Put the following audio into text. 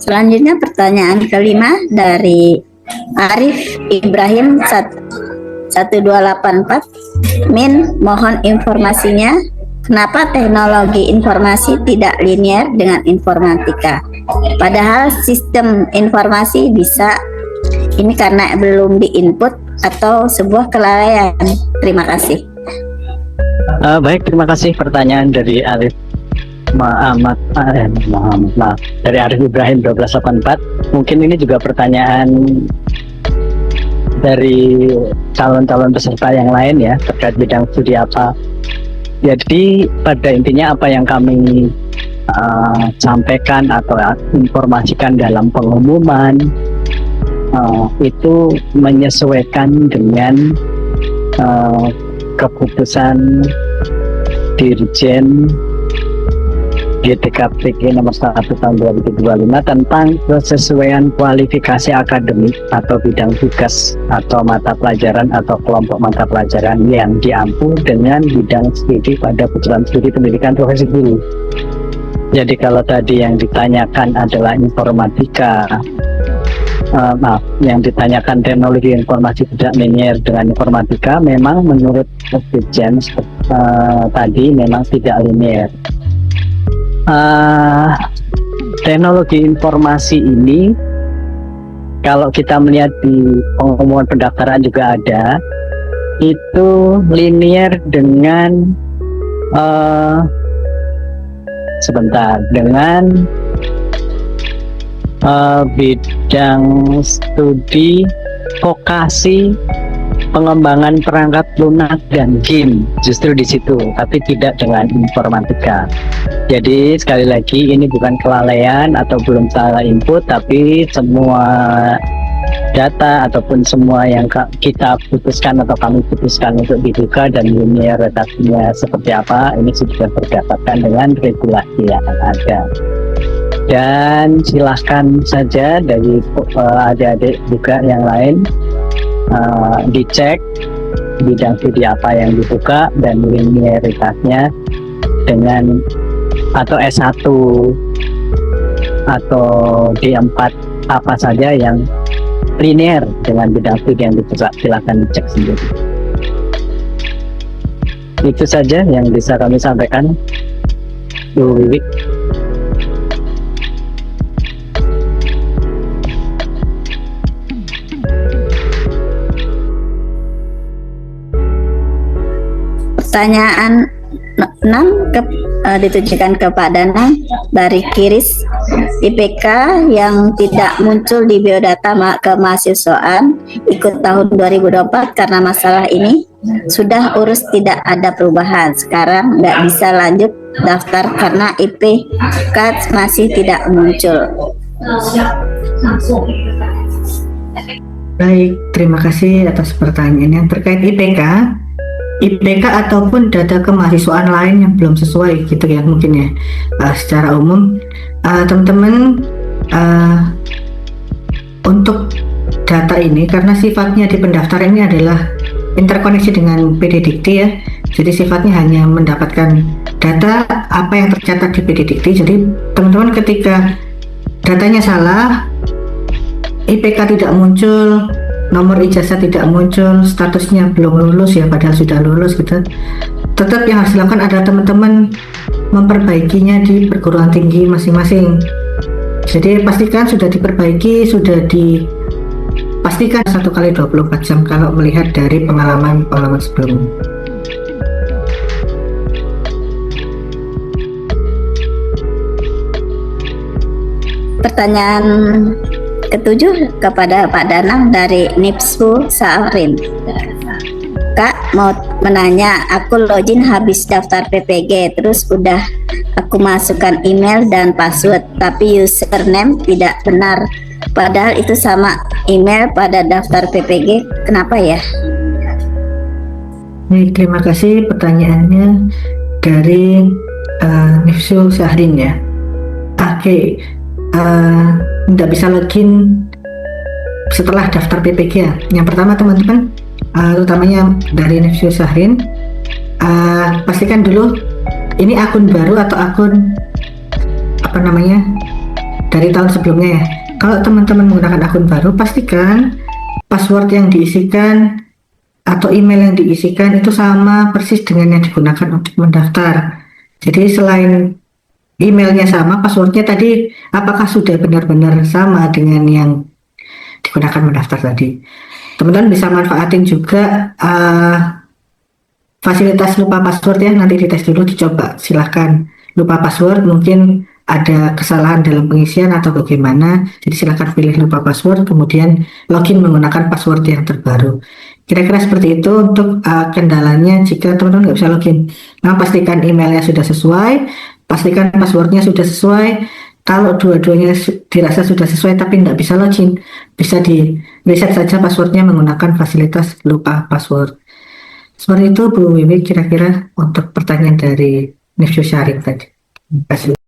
Selanjutnya pertanyaan kelima dari Arif Ibrahim 1284. Min, mohon informasinya. Kenapa teknologi informasi tidak linear dengan informatika? Padahal sistem informasi bisa. Ini karena belum diinput atau sebuah kelalaian? Terima kasih. Baik, terima kasih pertanyaan dari Arif dari Arif Ibrahim 1284. Mungkin ini juga pertanyaan dari calon-calon peserta yang lain ya, terkait bidang studi apa. Jadi pada intinya apa yang kami sampaikan atau informasikan dalam pengumuman itu menyesuaikan dengan keputusan Dirjen GTKPG nomor 1 tahun 2025 tentang kesesuaian kualifikasi akademik atau bidang tugas atau mata pelajaran atau kelompok mata pelajaran yang diampu dengan bidang studi pada kejuruan studi pendidikan profesi guru. Jadi kalau tadi yang ditanyakan adalah informatika, yang ditanyakan teknologi informasi tidak linear dengan informatika, memang menurut Dirjen tadi memang tidak linear. Teknologi informasi ini kalau kita melihat di pengumuman pendaftaran juga ada, itu linear dengan dengan bidang studi vokasi pengembangan perangkat lunak dan game, justru di situ, tapi tidak dengan informatika. Jadi sekali lagi ini bukan kelalaian atau belum salah input, tapi semua data ataupun semua yang kita putuskan atau kami putuskan untuk dibuka dan linearitasnya seperti apa, ini sudah berdasarkan dengan regulasi yang ada. Dan silahkan saja dari adik-adik juga yang lain dicek bidang studi apa yang dibuka dan linearitasnya dengan atau S1 atau D4 apa saja yang linear dengan bidang studi yang dibuka, silahkan dicek sendiri. Itu saja yang bisa kami sampaikan, Bu Wiwi. Pertanyaan 6 ditujukan kepada Danang dari Kiris. IPK yang tidak muncul di biodata kemahasiswaan ikut tahun 2024 karena masalah ini sudah urus tidak ada perubahan. Sekarang nggak bisa lanjut daftar karena IPK masih tidak muncul. Baik, terima kasih atas pertanyaannya terkait IPK ataupun data kemahasiswaan lain yang belum sesuai gitu ya mungkin ya. Secara umum teman-teman untuk data ini karena sifatnya di pendaftaran ini adalah interkoneksi dengan PD Dikti ya, jadi sifatnya hanya mendapatkan data apa yang tercatat di PD Dikti. Jadi teman-teman ketika datanya salah, IPK tidak muncul, nomor ijazah tidak muncul, statusnya belum lulus ya padahal sudah lulus gitu, tetap yang harus dilakukan adalah teman-teman memperbaikinya di perguruan tinggi masing-masing. Jadi pastikan sudah diperbaiki, sudah dipastikan 1 kali 24 jam kalau melihat dari pengalaman sebelumnya. Pertanyaan ke-7 kepada Pak Danang dari Nipsu Saarin. Kak mau menanya, aku login habis daftar PPG, terus udah aku masukkan email dan password, tapi username tidak benar, padahal itu sama email pada daftar PPG, kenapa ya? Baik, terima kasih pertanyaannya dari Nifsul Syahrin ya. Oke, tidak bisa login setelah daftar PPG ya. Yang pertama teman-teman, utamanya dari Nifsul Syahrin, pastikan dulu ini akun baru atau akun dari tahun sebelumnya ya. Kalau teman-teman menggunakan akun baru, pastikan password yang diisikan atau email yang diisikan itu sama persis dengan yang digunakan untuk mendaftar. Jadi selain emailnya sama, passwordnya tadi apakah sudah benar-benar sama dengan yang digunakan mendaftar tadi. Teman-teman bisa manfaatin juga fasilitas lupa password ya, nanti dites dulu, dicoba. Silahkan lupa password, mungkin ada kesalahan dalam pengisian atau bagaimana, jadi silahkan pilih lupa password, kemudian login menggunakan password yang terbaru. Kira-kira seperti itu untuk kendalanya jika teman-teman nggak bisa login. Nah, pastikan emailnya sudah sesuai, pastikan passwordnya sudah sesuai. Kalau dua-duanya dirasa sudah sesuai tapi nggak bisa login, bisa di reset saja passwordnya menggunakan fasilitas lupa password. Seperti itu Bu Wiwi, kira-kira untuk pertanyaan dari Nifsu Syarif tadi. Terima kasih.